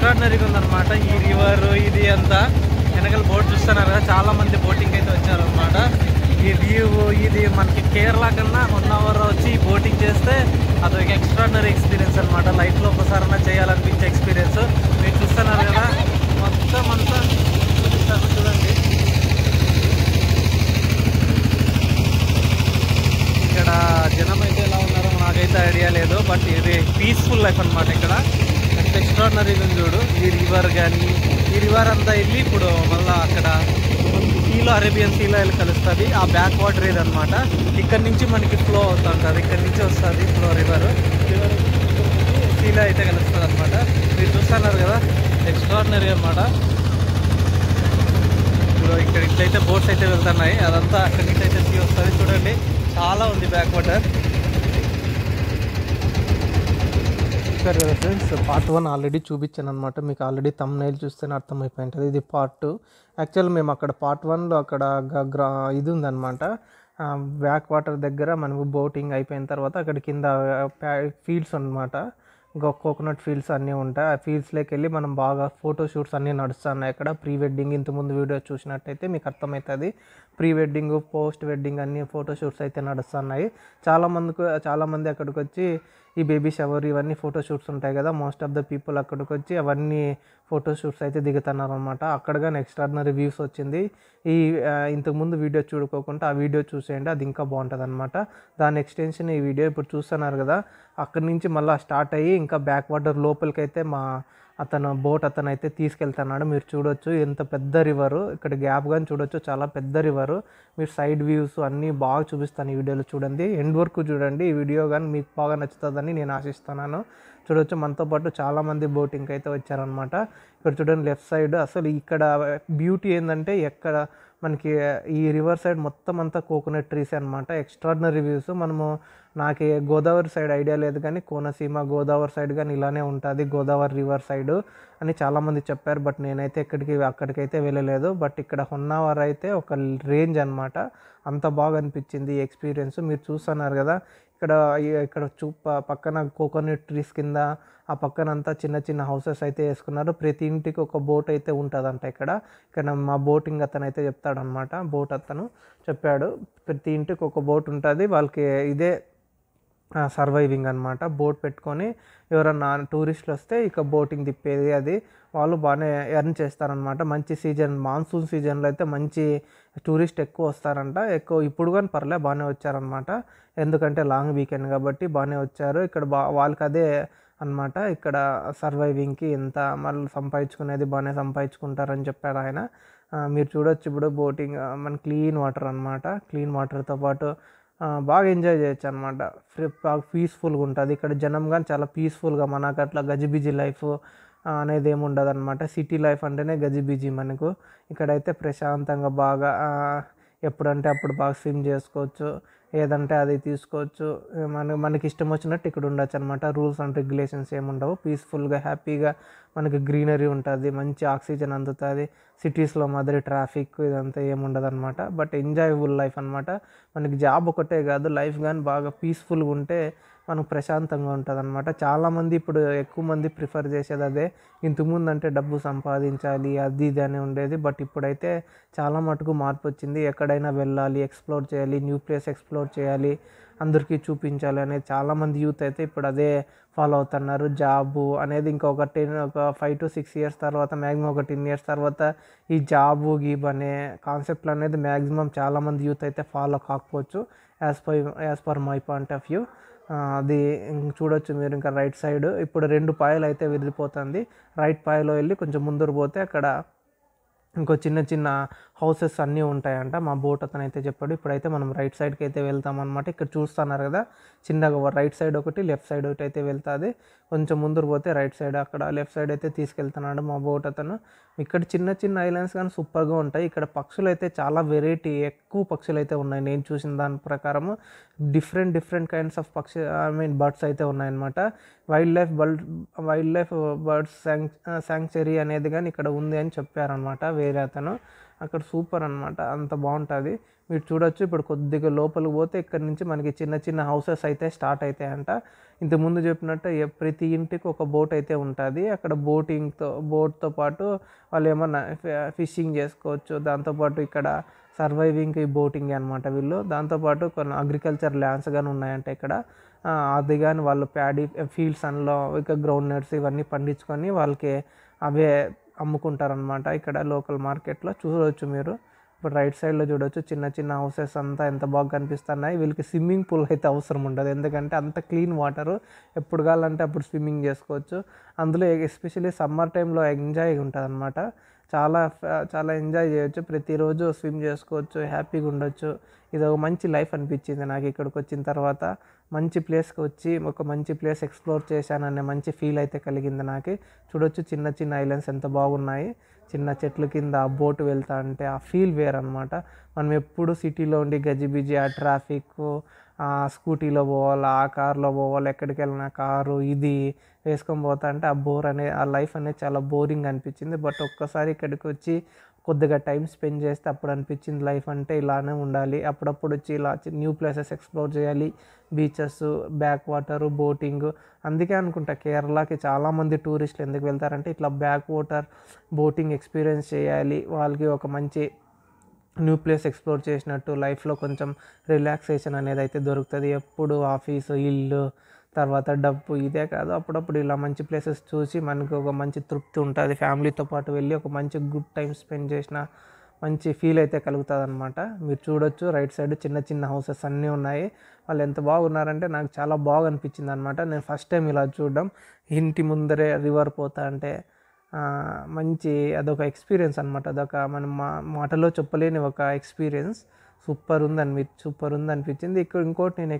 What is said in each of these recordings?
ఎక్స్ట్రాడినరీగా ఉందన్నమాట ఈ రివర్. ఇది అంతా వెనకాల బోట్ చూస్తున్నారు కదా, చాలా మంది బోటింగ్ అయితే వచ్చారనమాట. ఈ వ్యూ ఇది మనకి కేరళ కన్నా 1 అవర్ వచ్చి బోటింగ్ చేస్తే అదొక ఎక్స్ట్రాడినరీ ఎక్స్పీరియన్స్ అనమాట. లైఫ్లో ఒకసారైనా చేయాలనిపించే ఎక్స్పీరియన్స్. మీరు చూస్తున్నారు కదా, మొత్తం అంతా చూపిస్తాను చూడండి. ఇక్కడ జనం అయితే ఎలా ఉన్నారో నాకైతే ఐడియా లేదు, బట్ ఇది పీస్ఫుల్ లైఫ్ అనమాట. ఇక్కడ ఎంత ఎక్స్ట్రాడినరీగా ఉంది చూడు. ఈ రివర్ కానీ, ఈ రివర్ అంతా వెళ్ళి ఇప్పుడు మళ్ళీ అక్కడ సీలో, అరేబియన్ సీలో వెళ్ళి కలుస్తుంది. ఆ బ్యాక్ వాటర్ ఇది అనమాట. ఇక్కడ నుంచి మనకి ఫ్లో అవుతూ ఉంటుంది, ఇక్కడ నుంచి వస్తుంది ఫ్లో రివర్ సీలో అయితే కలుస్తుంది అనమాట. మీరు చూస్తున్నారు కదా, ఎక్స్ట్రాడినరీ అనమాట. ఇప్పుడు ఇక్కడ ఇట్లయితే బోట్స్ అయితే వెళ్తున్నాయి, అదంతా అక్కడి నుంచి అయితే సీ వస్తుంది. చూడండి చాలా ఉంది బ్యాక్ వాటర్. చూసారు కదా ఫ్రెండ్స్, పార్ట్ 1 ఆల్రెడీ చూపించాను అనమాట. మీకు ఆల్రెడీ థంబ్నెయిల్ చూస్తేనే అర్థమైపోయి ఉంటుంది. ఇది పార్ట్ 2. యాక్చువల్ మేము అక్కడ పార్ట్ 1లో అక్కడ ఇది ఉందన్నమాట. బ్యాక్ వాటర్ దగ్గర మనకు బోటింగ్ అయిపోయిన తర్వాత అక్కడ కింద ఫీల్డ్స్ అనమాట, కోకోనట్ ఫీల్డ్స్ అన్నీ ఉంటాయి. ఆ ఫీల్డ్స్లోకి వెళ్ళి మనం బాగా ఫోటో షూట్స్ అన్నీ నడుస్తున్నాయి అక్కడ. ప్రీ వెడ్డింగ్ ఇంతకుముందు వీడియో చూసినట్టయితే మీకు అర్థమవుతుంది. ప్రీ వెడ్డింగ్, పోస్ట్ వెడ్డింగ్ అన్ని ఫోటో షూట్స్ అయితే నడుస్తున్నాయి. చాలామంది అక్కడికి వచ్చి ఈ బేబీ షవర్ ఇవన్నీ ఫోటో షూట్స్ ఉంటాయి కదా, మోస్ట్ ఆఫ్ ద పీపుల్ అక్కడికి వచ్చి అవన్నీ ఫోటో షూట్స్ అయితే దిగుతున్నారు అనమాట. అక్కడ కానీ ఎక్స్ట్రాడినరీ వ్యూస్ వచ్చింది. ఇంతకుముందు వీడియో చూడుకోకుండా ఆ వీడియో చూసేయండి, అది ఇంకా బాగుంటుంది అనమాట. దాని ఎక్స్టెన్షన్ ఈ వీడియో ఇప్పుడు చూస్తున్నారు కదా. అక్కడి నుంచి మళ్ళీ స్టార్ట్ అయ్యి ఇంకా బ్యాక్ వాటర్ లోపలికి అయితే బోట్ అతను అయితే తీసుకెళ్తున్నాడు. మీరు చూడొచ్చు ఎంత పెద్ద రివరు, ఇక్కడ గ్యాప్ కానీ చూడొచ్చు, చాలా పెద్ద రివరు. మీరు సైడ్ వ్యూస్ అన్నీ బాగా చూపిస్తాను ఈ వీడియోలో. చూడండి, ఎండ్ వరకు చూడండి. ఈ వీడియో కానీ మీకు బాగా నచ్చుతుందని నేను ఆశిస్తున్నాను. చూడొచ్చు, మనతో పాటు చాలామంది బోటింగ్కి అయితే వచ్చారనమాట. ఇక్కడ చూడండి లెఫ్ట్ సైడ్. అసలు ఇక్కడ బ్యూటీ ఏంటంటే, ఎక్కడ మనకి ఈ రివర్ సైడ్ మొత్తం అంతా కోకోనట్ ట్రీస్ అనమాట. Extraordinary views. నాకు గోదావరి సైడ్ ఐడియా లేదు, కానీ కోనసీమ, గోదావరి సైడ్ కానీ ఇలానే ఉంటుంది, గోదావరి రివర్ సైడ్ అని చాలామంది చెప్పారు. బట్ నేనైతే అక్కడికైతే వెళ్ళలేదు. బట్ ఇక్కడ హొన్నావర్ అయితే ఒక రేంజ్ అనమాట. అంత బాగా అనిపించింది ఈ ఎక్స్పీరియన్స్. మీరు చూస్తున్నారు కదా, ఇక్కడ పక్కన కోకోనట్ ట్రీస్ కింద ఆ పక్కనంతా చిన్న చిన్న హౌసెస్ అయితే వేసుకున్నారు. ప్రతి ఇంటికి ఒక బోట్ అయితే ఉంటుందంట. ఇక్కడ మా బోటింగ్ అతను అయితే చెప్తాడనమాట. బోట్ అతను చెప్పాడు, ప్రతి ఇంటికి ఒక బోట్ ఉంటుంది. వాళ్ళకి ఇదే సర్వైవింగ్ అనమాట. బోట్ పెట్టుకొని ఎవరన్నా టూరిస్టులు వస్తే ఇక బోటింగ్ తిప్పేది, అది వాళ్ళు బాగానే ఎర్న్ చేస్తారనమాట. మంచి సీజన్, మాన్సూన్ సీజన్లో అయితే మంచి టూరిస్ట్ ఎక్కువ వస్తారంట. ఇప్పుడు కానీ బాగానే వచ్చారనమాట. ఎందుకంటే లాంగ్ వీకెండ్ కాబట్టి బాగానే వచ్చారు. ఇక్కడ వాళ్ళకి అదే అనమాట. ఇక్కడ సర్వైవింగ్కి ఎంత మళ్ళీ సంపాదించుకునేది బాగానే సంపాదించుకుంటారని చెప్పారు ఆయన. మీరు చూడొచ్చు ఇప్పుడు బోటింగ్ మన క్లీన్ వాటర్ అనమాట. క్లీన్ వాటర్తో పాటు బాగా ఎంజాయ్ చేయొచ్చు అనమాట. బాగా పీస్ఫుల్గా ఉంటుంది. ఇక్కడ జనం కానీ చాలా పీస్ఫుల్గా, మనకు అట్లా గజిబిజి లైఫ్ అనేది ఏమి ఉండదు అనమాట. సిటీ లైఫ్ అంటేనే గజిబిజి మనకు. ఇక్కడైతే ప్రశాంతంగా బాగా ఎప్పుడంటే అప్పుడు బాగా స్విమ్ చేసుకోవచ్చు, ఏదంటే అది తీసుకోవచ్చు. మనకి ఇష్టం వచ్చినట్టు ఇక్కడ ఉండొచ్చు అనమాట. రూల్స్ అండ్ రెగ్యులేషన్స్ ఏమి ఉండవు. పీస్ఫుల్గా హ్యాపీగా మనకి గ్రీనరీ ఉంటుంది, మంచి ఆక్సిజన్ అందుతుంది. సిటీస్లో మాదిరి ట్రాఫిక్ ఇదంతా ఏముండదు అనమాట. బట్ ఎంజాయబుల్ లైఫ్ అనమాట. మనకి జాబ్ ఒకటే కాదు, లైఫ్ కానీ బాగా పీస్ఫుల్గా ఉంటే మనకు ప్రశాంతంగా ఉంటుంది అనమాట. చాలామంది ఇప్పుడు ఎక్కువ మంది ప్రిఫర్ చేసేది అదే. ఇంతకుముందు అంటే డబ్బు సంపాదించాలి అది ఇది అని ఉండేది. బట్ ఇప్పుడైతే చాలా మటుకు మార్పు వచ్చింది. ఎక్కడైనా వెళ్ళాలి, ఎక్స్ప్లోర్ చేయాలి, న్యూ ప్లేస్ ఎక్స్ప్లోర్ చేయాలి, అందరికీ చూపించాలి అనేది చాలామంది యూత్ అయితే ఇప్పుడు అదే ఫాలో అవుతున్నారు. జాబు అనేది ఒక 5 to 6 years తర్వాత, మ్యాక్సిమం ఒక 10 years తర్వాత ఈ జాబు అనే కాన్సెప్ట్లు అనేది మ్యాక్సిమం చాలామంది యూత్ అయితే ఫాలో కాకపోవచ్చు, as per my point of view. అది చూడొచ్చు మీరు. ఇంకా రైట్ సైడ్ ఇప్పుడు 2 పాయలు అయితే వదిలిపోతుంది. రైట్ పాయలో వెళ్ళి కొంచెం ముందరు పోతే అక్కడ ఇంకో చిన్న చిన్న హౌసెస్ అన్నీ ఉంటాయంట. మా బోట్ అతను అయితే చెప్పాడు. ఇప్పుడైతే మనం రైట్ సైడ్కి అయితే వెళ్తామన్నమాట. ఇక్కడ చూస్తున్నారు కదా, చిన్నగా రైట్ సైడ్ ఒకటి, లెఫ్ట్ సైడ్ ఒకటి అయితే వెళ్తుంది. కొంచెం ముందరు పోతే రైట్ సైడ్, అక్కడ లెఫ్ట్ సైడ్ అయితే తీసుకెళ్తున్నాడు మా బోట్ అతను. ఇక్కడ చిన్న చిన్న ఐలాండ్స్ కానీ సూపర్గా ఉంటాయి. ఇక్కడ పక్షులు అయితే చాలా వెరైటీ, ఎక్కువ పక్షులు అయితే ఉన్నాయి. నేను చూసిన దాని ప్రకారము డిఫరెంట్ కైండ్స్ ఆఫ్ బర్డ్స్ అయితే ఉన్నాయన్నమాట. వైల్డ్ లైఫ్ బర్డ్స్ శాంక్చురీ అనేది కానీ ఇక్కడ ఉంది అని చెప్పారనమాట వేరే అతను. అక్కడ సూపర్ అనమాట, అంత బాగుంటుంది. మీరు చూడొచ్చు. ఇప్పుడు కొద్దిగా లోపలికి పోతే ఇక్కడ నుంచి మనకి చిన్న చిన్న హౌసెస్ అయితే స్టార్ట్ అవుతాయంట. ఇంతకుముందు చెప్పినట్టు ప్రతి ఇంటికి ఒక బోట్ అయితే ఉంటుంది. అక్కడ బోట్తో పాటు వాళ్ళు ఏమన్నా ఫిషింగ్ చేసుకోవచ్చు. దాంతోపాటు ఇక్కడ సర్వైవింగ్కి బోటింగ్ అనమాట వీళ్ళు. దాంతోపాటు కొన్ని అగ్రికల్చర్ ల్యాండ్స్ కానీ ఉన్నాయంట ఇక్కడ. అది కానీ వాళ్ళు ప్యాడీ ఫీల్డ్స్ అందులో ఇక గ్రౌండ్ నట్స్ ఇవన్నీ పండించుకొని వాళ్ళకి అవే అమ్ముకుంటారనమాట ఇక్కడ లోకల్ మార్కెట్లో. చూడవచ్చు మీరు. ఇప్పుడు రైట్ సైడ్లో చూడవచ్చు చిన్న చిన్న హౌసెస్ అంతా ఎంత బాగా కనిపిస్తున్నాయి. వీళ్ళకి స్విమ్మింగ్ పూల్ అయితే అవసరం ఉండదు, ఎందుకంటే అంత క్లీన్ వాటరు, ఎప్పుడు కావాలంటే అప్పుడు స్విమ్మింగ్ చేసుకోవచ్చు. అందులో ఎస్పెషల్లీ సమ్మర్ టైంలో ఎంజాయ్ ఉంటుంది అనమాట. చాలా ఎంజాయ్ చేయొచ్చు, ప్రతిరోజు స్విమ్ చేసుకోవచ్చు, హ్యాపీగా ఉండొచ్చు. ఇది ఒక మంచి లైఫ్ అనిపించింది నాకు ఇక్కడికి వచ్చిన తర్వాత. మంచి ప్లేస్కి వచ్చి ఒక మంచి ప్లేస్ ఎక్స్ప్లోర్ చేశాననే మంచి ఫీల్ అయితే కలిగింది నాకు. చూడొచ్చు చిన్న చిన్న ఐలాండ్స్ ఎంత బాగున్నాయి, చిన్న చెట్ల కింద ఆ బోటు వెళ్తా అంటే ఆ ఫీల్ వేరనమాట. మనం ఎప్పుడు సిటీలో ఉండి గజిబిజి ఆ ట్రాఫిక్, ఆ స్కూటీలో పోవాలి, ఆ కార్లో పోవాలి, ఎక్కడికి వెళ్ళినా కారు ఇది వేసుకొని పోతా అంటే ఆ లైఫ్ అనేది చాలా బోరింగ్ అనిపించింది. బట్ ఒక్కసారి ఇక్కడికి వచ్చి కొద్దిగా టైం స్పెండ్ చేస్తే అప్పుడు అనిపించింది లైఫ్ అంటే ఇలానే ఉండాలి. అప్పుడప్పుడు వచ్చి ఇలా న్యూ ప్లేసెస్ ఎక్స్ప్లోర్ చేయాలి, బీచెస్, బ్యాక్ వాటర్, బోటింగ్. అందుకే అనుకుంటా కేరళకి చాలామంది టూరిస్టులు ఎందుకు వెళ్తారంటే ఇట్లా బ్యాక్ వాటర్ బోటింగ్ ఎక్స్పీరియన్స్ చేయాలి. వాళ్ళకి ఒక మంచి న్యూ ప్లేస్ ఎక్స్ప్లోర్ చేసినట్టు, లైఫ్లో కొంచెం రిలాక్సేషన్ అనేది అయితే దొరుకుతుంది. ఎప్పుడు ఆఫీసు, ఇల్లు, తర్వాత డబ్బు ఇదే కాదు, అప్పుడప్పుడు ఇలా మంచి ప్లేసెస్ చూసి మనకు ఒక మంచి తృప్తి ఉంటుంది. ఫ్యామిలీతో పాటు వెళ్ళి ఒక మంచి గుడ్ టైం స్పెండ్ చేసిన మంచి ఫీల్ అయితే కలుగుతుంది అనమాట. మీరు చూడొచ్చు రైట్ సైడ్ చిన్న చిన్న హౌసెస్ అన్నీ ఉన్నాయి. వాళ్ళు ఎంత బాగున్నారంటే నాకు చాలా బాగా అనిపించింది అనమాట. నేను ఫస్ట్ టైం ఇలా చూడడం, ఇంటి ముందరే రివర్ పోతా అంటే మంచి అదొక ఎక్స్పీరియన్స్ అనమాట. అదొక మనం మాటలో చెప్పలేని ఒక ఎక్స్పీరియన్స్. సూపర్ ఉంది అనిపించింది. ఇక్కడ ఇంకోటి నేను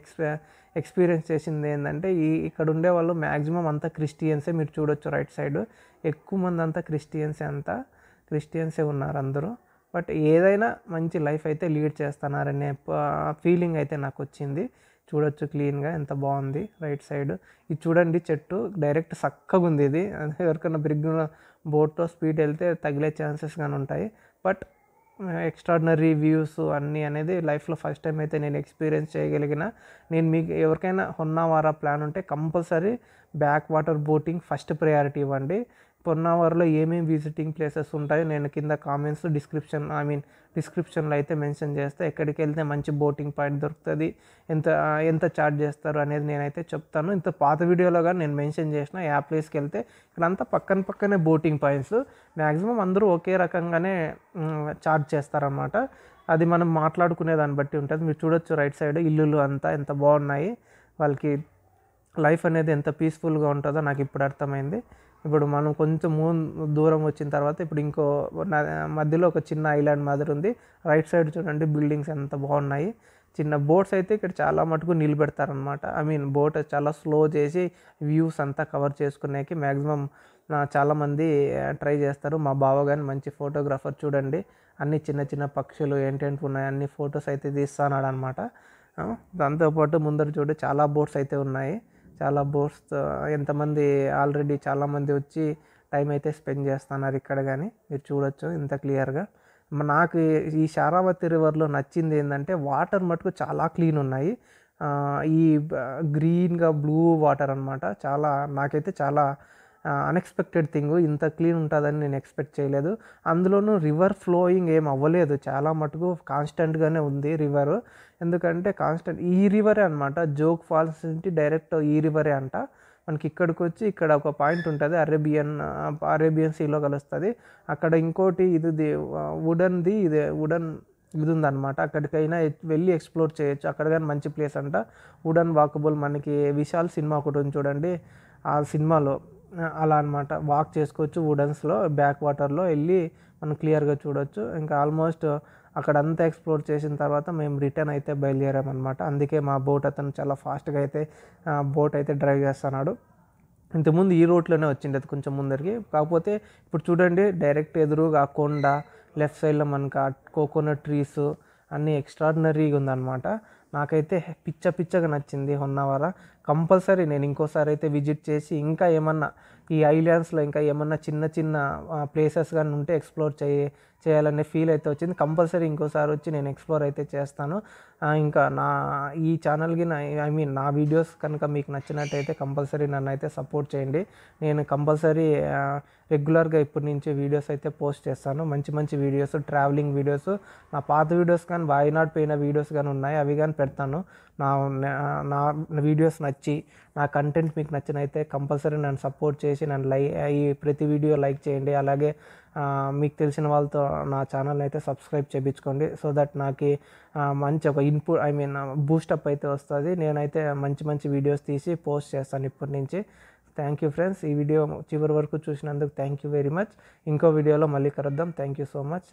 ఎక్స్పీరియన్స్ చేసింది ఏంటంటే ఇక్కడ ఉండే వాళ్ళు మ్యాక్సిమం అంతా క్రిస్టియన్సే. మీరు చూడొచ్చు రైట్ సైడ్ ఎక్కువ మంది అంతా క్రిస్టియన్సే ఉన్నారు అందరూ. బట్ ఏదైనా మంచి లైఫ్ అయితే లీడ్ చేస్తున్నారనే ఫీలింగ్ అయితే నాకు వచ్చింది. చూడొచ్చు క్లీన్గా ఎంత బాగుంది రైట్ సైడ్. ఇది చూడండి చెట్టు డైరెక్ట్ చక్కగా ఉంది. ఇది ఎవరికైనా బోట్తో స్పీడ్ వెళ్తే తగిలే ఛాన్సెస్ కానీ ఉంటాయి. బట్ ఎక్స్ట్రాడినరీ వ్యూస్ అన్నీ అనేది లైఫ్లో ఫస్ట్ టైం అయితే నేను ఎక్స్పీరియన్స్ చేయగలిగిన. నేను మీకు ఎవరికైనా హొన్నావారా ప్లాన్ ఉంటే compulsory back water boating first priority ఇవ్వండి. పొన్నావార్లో ఏమేమి విజిటింగ్ ప్లేసెస్ ఉంటాయో నేను కింద కామెంట్స్ డిస్క్రిప్షన్లో అయితే మెన్షన్ చేస్తే ఎక్కడికి వెళ్తే మంచి బోటింగ్ పాయింట్ దొరుకుతుంది, ఎంత ఛార్జ్ చేస్తారు అనేది నేనైతే చెప్తాను. ఇంత పాత వీడియోలో కానీ నేను మెన్షన్ చేసిన ఆ ప్లేస్కి వెళ్తే ఇక్కడంతా పక్కనే బోటింగ్ పాయింట్స్. మ్యాక్సిమం అందరూ ఒకే రకంగానే ఛార్జ్ చేస్తారన్నమాట. అది మనం మాట్లాడుకునే దాన్ని బట్టి ఉంటుంది. మీరు చూడొచ్చు రైట్ సైడ్ ఇల్లులు అంతా ఎంత బాగున్నాయి. వాళ్ళకి లైఫ్ అనేది ఎంత పీస్ఫుల్గా ఉంటుందో నాకు ఇప్పుడు అర్థమైంది. ఇప్పుడు మనం కొంచెం దూరం వచ్చిన తర్వాత ఇప్పుడు ఇంకో మధ్యలో ఒక చిన్న ఐలాండ్ మాదిరి ఉంది. రైట్ సైడ్ చూడండి బిల్డింగ్స్ ఎంత బాగున్నాయి. చిన్న బోట్స్ అయితే ఇక్కడ చాలా మటుకు నిలబెడతారనమాట. బోట్ చాలా స్లో చేసి వ్యూస్ అంతా కవర్ చేసుకునేకి మ్యాక్సిమం చాలామంది ట్రై చేస్తారు. మా బావ కానీ మంచి ఫోటోగ్రాఫర్. చూడండి అన్ని చిన్న చిన్న పక్షులు ఏంటేంటి ఉన్నాయి అన్ని ఫొటోస్ అయితే తీస్తున్నాడు అనమాట. దాంతోపాటు ముందర చూడు చాలా బోట్స్ అయితే ఉన్నాయి. చాలా బోట్స్ ఎంతమంది ఆల్రెడీ చాలామంది వచ్చి టైం అయితే స్పెండ్ చేస్తున్నారు ఇక్కడ. కానీ మీరు చూడొచ్చు ఇంత క్లియర్గా. నాకు ఈ శారావతి రివర్లో నచ్చింది ఏంటంటే వాటర్ మటుకు చాలా క్లీన్ ఉన్నాయి. ఈ గ్రీన్గా బ్లూ వాటర్ అనమాట. నాకైతే చాలా అన్ఎక్స్పెక్టెడ్ థింగ్. ఇంత క్లీన్ ఉంటుందని నేను ఎక్స్పెక్ట్ చేయలేదు. అందులోనూ రివర్ ఫ్లోయింగ్ ఏం అవ్వలేదు, చాలా మటుకు కాన్స్టెంట్గానే ఉంది రివర్. ఎందుకంటే ఈ రివరే అనమాట. జోగ్ ఫాల్స్ నుంచి డైరెక్ట్ ఈ రివరే అంట. మనకి ఇక్కడికి వచ్చి ఇక్కడ ఒక పాయింట్ ఉంటుంది, అరేబియన్ సీలో కలుస్తుంది. అక్కడ ఇంకోటి ఇది వుడన్ ఇది ఉందన్నమాట. అక్కడికైనా వెళ్ళి ఎక్స్ప్లోర్ చేయొచ్చు. అక్కడ కానీ మంచి ప్లేస్ అంట. Wooden walkable. మనకి విశాల్ సినిమా ఒకటి ఉంది చూడండి, ఆ సినిమాలో అలా అనమాట. వాక్ చేసుకోవచ్చు వుడన్స్లో, బ్యాక్ వాటర్లో వెళ్ళి మనం క్లియర్గా చూడొచ్చు. ఇంకా ఆల్మోస్ట్ అక్కడంతా ఎక్స్ప్లోర్ చేసిన తర్వాత మేము రిటర్న్ అయితే బయలుదేరామన్నమాట. అందుకే మా బోట్ అతను చాలా ఫాస్ట్గా అయితే బోట్ అయితే డ్రైవ్ చేస్తున్నాడు. ఇంతకుముందు ఈ రోడ్లోనే వచ్చిండేది కొంచెం ముందరికి. కాకపోతే ఇప్పుడు చూడండి డైరెక్ట్ ఎదురుగా ఆ కొండ, లెఫ్ట్ సైడ్లో మనకు ఆ కోకోనట్ ట్రీస్ అన్నీ ఎక్స్ట్రాడినరీగా ఉందన్నమాట. నాకైతే పిచ్చగా నచ్చింది హొన్నావర. కంపల్సరీ నేను ఇంకోసారి అయితే విజిట్ చేసి ఇంకా ఏమన్నా ఈ ఐలాండ్స్లో ఇంకా ఏమన్నా చిన్న చిన్న ప్లేసెస్ కానీ ఉంటే ఎక్స్ప్లోర్ చేయాలనే ఫీల్ అయితే వచ్చింది. కంపల్సరీ ఇంకోసారి వచ్చి నేను ఎక్స్ప్లోర్ అయితే చేస్తాను. ఇంకా ఈ ఛానల్కి నా వీడియోస్ కనుక మీకు నచ్చినట్టయితే కంపల్సరీ నన్ను అయితే సపోర్ట్ చేయండి. నేను కంపల్సరీ రెగ్యులర్గా ఇప్పటి నుంచి వీడియోస్ అయితే పోస్ట్ చేస్తాను. మంచి మంచి వీడియోస్, ట్రావెలింగ్ వీడియోస్, నా పాత వీడియోస్ కానీ వాయినాడ్ పోయిన వీడియోస్ కానీ ఉన్నాయి, అవి కానీ పెడతాను. నా నా వీడియోస్ నచ్చి నా కంటెంట్ మీకు నచ్చినైతే కంపల్సరీ నన్ను సపోర్ట్ చేసి నన్ను ఈ ప్రతి వీడియో లైక్ చేయండి. అలాగే మీకు తెలిసిన వాళ్ళతో నా ఛానల్ని అయితే సబ్స్క్రైబ్ చేయించుకోండి. సో దట్ నాకు మంచి ఒక బూస్టప్ అయితే వస్తుంది. నేనైతే మంచి మంచి వీడియోస్ తీసి పోస్ట్ చేస్తాను ఇప్పటి నుంచి. Thank you friends. ఈ వీడియో చివరి వరకు చూసినందుకు థ్యాంక్ యూ వెరీ మచ్. ఇంకో వీడియోలో మళ్ళీ కలుద్దాం. Thank you so much.